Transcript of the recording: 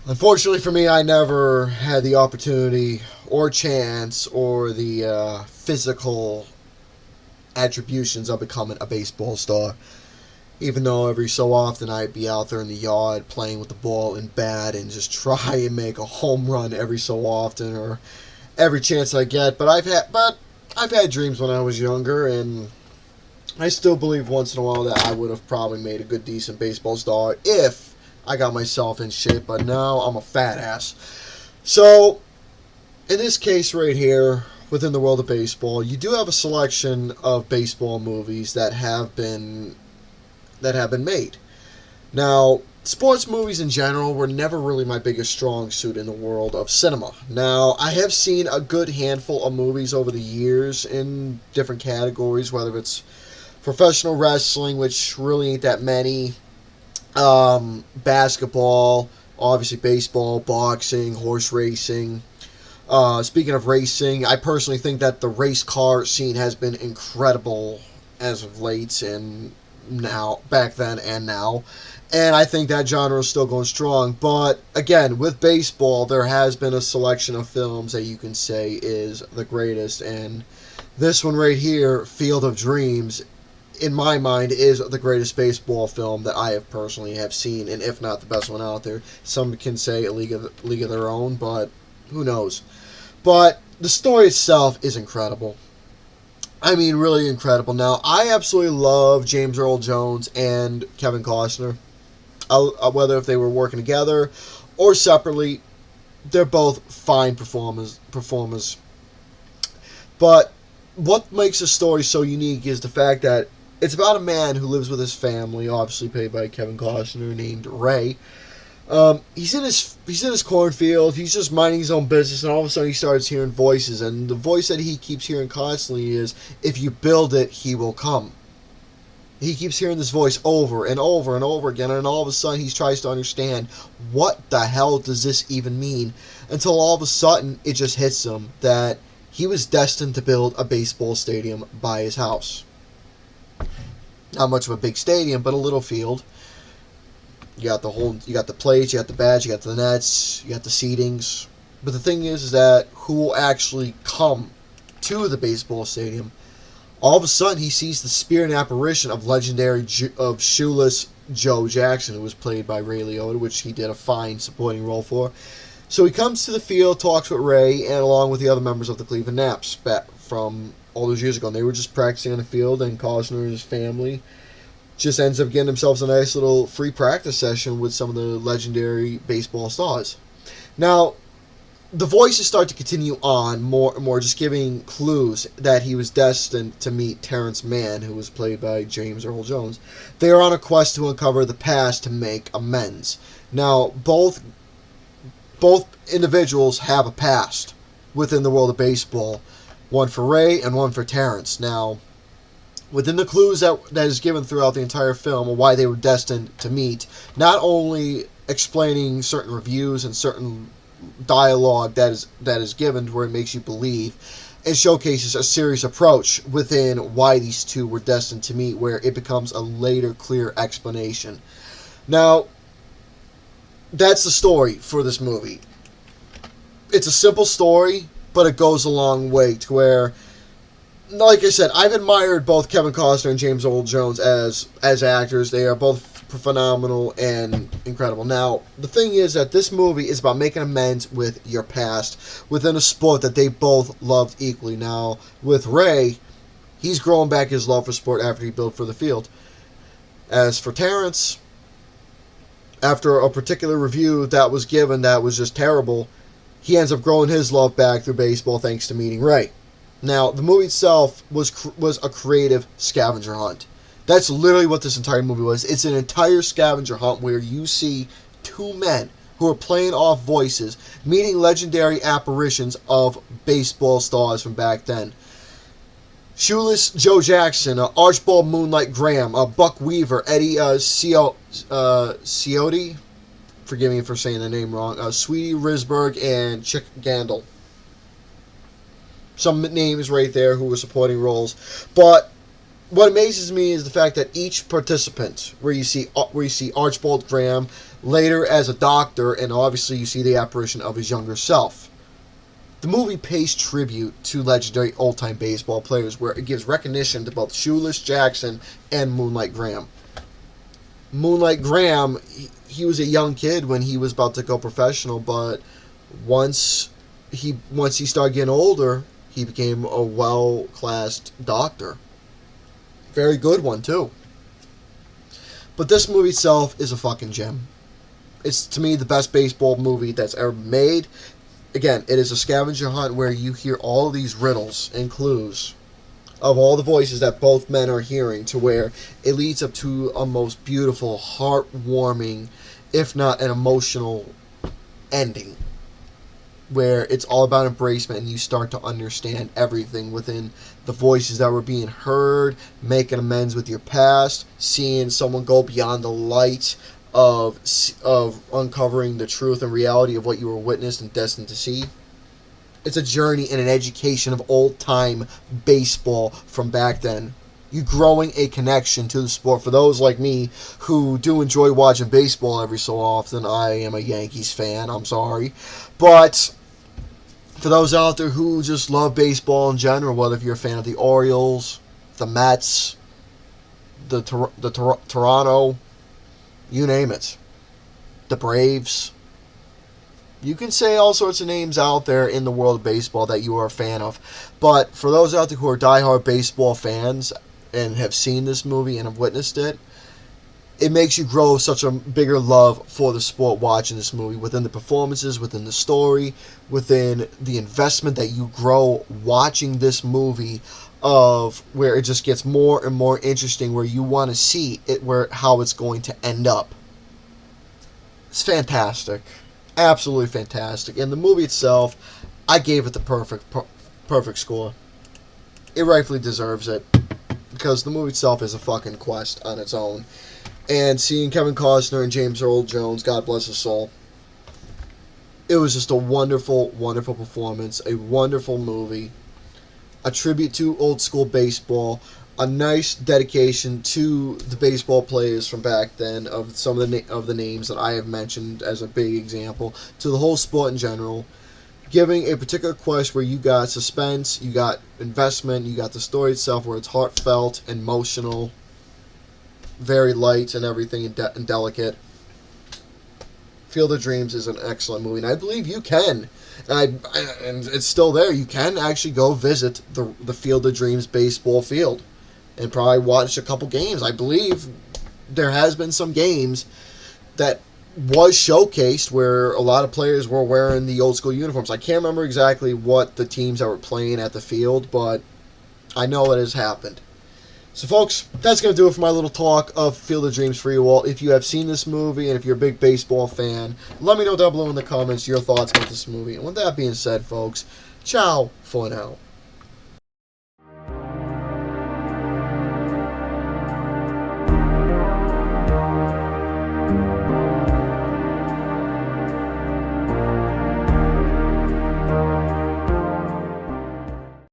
Unfortunately for me, I never had the opportunity or chance or the physical attributions of becoming a baseball star. Even though every so often I'd be out there in the yard playing with the ball and bat and just try and make a home run every so often or every chance I get. But I've had dreams when I was younger, and I still believe once in a while that I would have probably made a good, decent baseball star if I got myself in shape. But now I'm a fat ass. So in this case right here, within the world of baseball, you do have a selection of baseball movies that have been made. Now, sports movies in general were never really my biggest strong suit in the world of cinema. Now, I have seen a good handful of movies over the years in different categories, whether it's professional wrestling, which really ain't that many, basketball, obviously baseball, boxing, horse racing. Speaking of racing, I personally think that the race car scene has been incredible as of late and now, back then and now. And I think that genre is still going strong. But again, with baseball, there has been a selection of films that you can say is the greatest. And this one right here, Field of Dreams, in my mind, is the greatest baseball film that I have personally have seen, and if not the best one out there. Some can say a league of their own, but who knows? But the story itself is incredible. I mean, really incredible. Now, I absolutely love James Earl Jones and Kevin Costner. Whether if they were working together or separately, they're both fine performers. But what makes the story so unique is the fact that it's about a man who lives with his family, obviously played by Kevin Costner, named Ray. He's in his cornfield. He's just minding his own business, and all of a sudden he starts hearing voices. And the voice that he keeps hearing constantly is, "If you build it, he will come." He keeps hearing this voice over and over and over again, and all of a sudden he tries to understand what the hell does this even mean, until all of a sudden it just hits him that he was destined to build a baseball stadium by his house. Not much of a big stadium, but a little field. You got the plates, you got the bats, you got the nets, you got the seatings. But the thing is that who will actually come to the baseball stadium? All of a sudden, he sees the spirit and apparition of of shoeless Joe Jackson, who was played by Ray Liotta, which he did a fine supporting role for. So he comes to the field, talks with Ray, and along with the other members of the Cleveland Naps back from all those years ago. And they were just practicing on the field, and Costner and his family just ends up getting themselves a nice little free practice session with some of the legendary baseball stars. Now, the voices start to continue on more and more, just giving clues that he was destined to meet Terrence Mann, who was played by James Earl Jones. They are on a quest to uncover the past to make amends. Now, both individuals have a past within the world of baseball, one for Ray and one for Terrence. Now, within the clues that is given throughout the entire film of why they were destined to meet, not only explaining certain reviews and certain dialogue that is given where it makes you believe, it showcases a serious approach within why these two were destined to meet, where it becomes a later clear explanation. Now, that's the story for this movie. It's a simple story, but it goes a long way to where, like I said, I've admired both Kevin Costner and James Earl Jones as actors. They are both phenomenal and incredible. Now, the thing is that this movie is about making amends with your past within a sport that they both loved equally. Now, with Ray, he's growing back his love for sport after he built for the field. As for Terrence, after a particular review that was given that was just terrible, he ends up growing his love back through baseball thanks to meeting Ray. Now, the movie itself was a creative scavenger hunt. That's literally what this entire movie was. It's an entire scavenger hunt where you see two men who are playing off voices, meeting legendary apparitions of baseball stars from back then. Shoeless Joe Jackson, Archibald Moonlight Graham, Buck Weaver, Eddie Ciotti, forgive me for saying the name wrong, Sweetie Risberg, and Chick Gandil. Some names right there who were supporting roles. But what amazes me is the fact that each participant, where you see Archibald Graham later as a doctor, and obviously you see the apparition of his younger self. The movie pays tribute to legendary old-time baseball players, where it gives recognition to both Shoeless Jackson and Moonlight Graham. Moonlight Graham, he was a young kid when he was about to go professional, but once he started getting older, he became a well-classed doctor. Very good one, too. But this movie itself is a fucking gem. It's, to me, the best baseball movie that's ever made. Again, it is a scavenger hunt where you hear all of these riddles and clues of all the voices that both men are hearing, to where it leads up to a most beautiful, heartwarming, if not an emotional ending, where it's all about embracement and you start to understand everything within the voices that were being heard, making amends with your past, seeing someone go beyond the light of uncovering the truth and reality of what you were witnessed and destined to see. It's a journey and an education of old-time baseball from back then. You growing a connection to the sport. For those like me who do enjoy watching baseball every so often, I am a Yankees fan, I'm sorry. But for those out there who just love baseball in general, whether if you're a fan of the Orioles, the Mets, the Toronto, you name it, the Braves, you can say all sorts of names out there in the world of baseball that you are a fan of. But for those out there who are diehard baseball fans and have seen this movie and have witnessed it, it makes you grow such a bigger love for the sport watching this movie, within the performances, within the story, within the investment that you grow watching this movie, of where it just gets more and more interesting, where you want to see it, how it's going to end up. It's fantastic. Absolutely fantastic. And the movie itself, I gave it the perfect score. It rightfully deserves it, because the movie itself is a fucking quest on its own. And seeing Kevin Costner and James Earl Jones, God bless his soul, it was just a wonderful, wonderful performance, a wonderful movie, a tribute to old school baseball, a nice dedication to the baseball players from back then, of some of the names that I have mentioned as a big example, to the whole sport in general, giving a particular quest where you got suspense, you got investment, you got the story itself where it's heartfelt, emotional, very light and everything, and delicate. Field of Dreams is an excellent movie, and I believe you can, and it's still there, you can actually go visit the Field of Dreams baseball field and probably watch a couple games. I believe there has been some games that was showcased where a lot of players were wearing the old school uniforms. I can't remember exactly what the teams that were playing at the field, but I know it has happened. So folks, that's going to do it for my little talk of Field of Dreams for you all. If you have seen this movie and if you're a big baseball fan, let me know down below in the comments your thoughts about this movie. And with that being said, folks, ciao for now.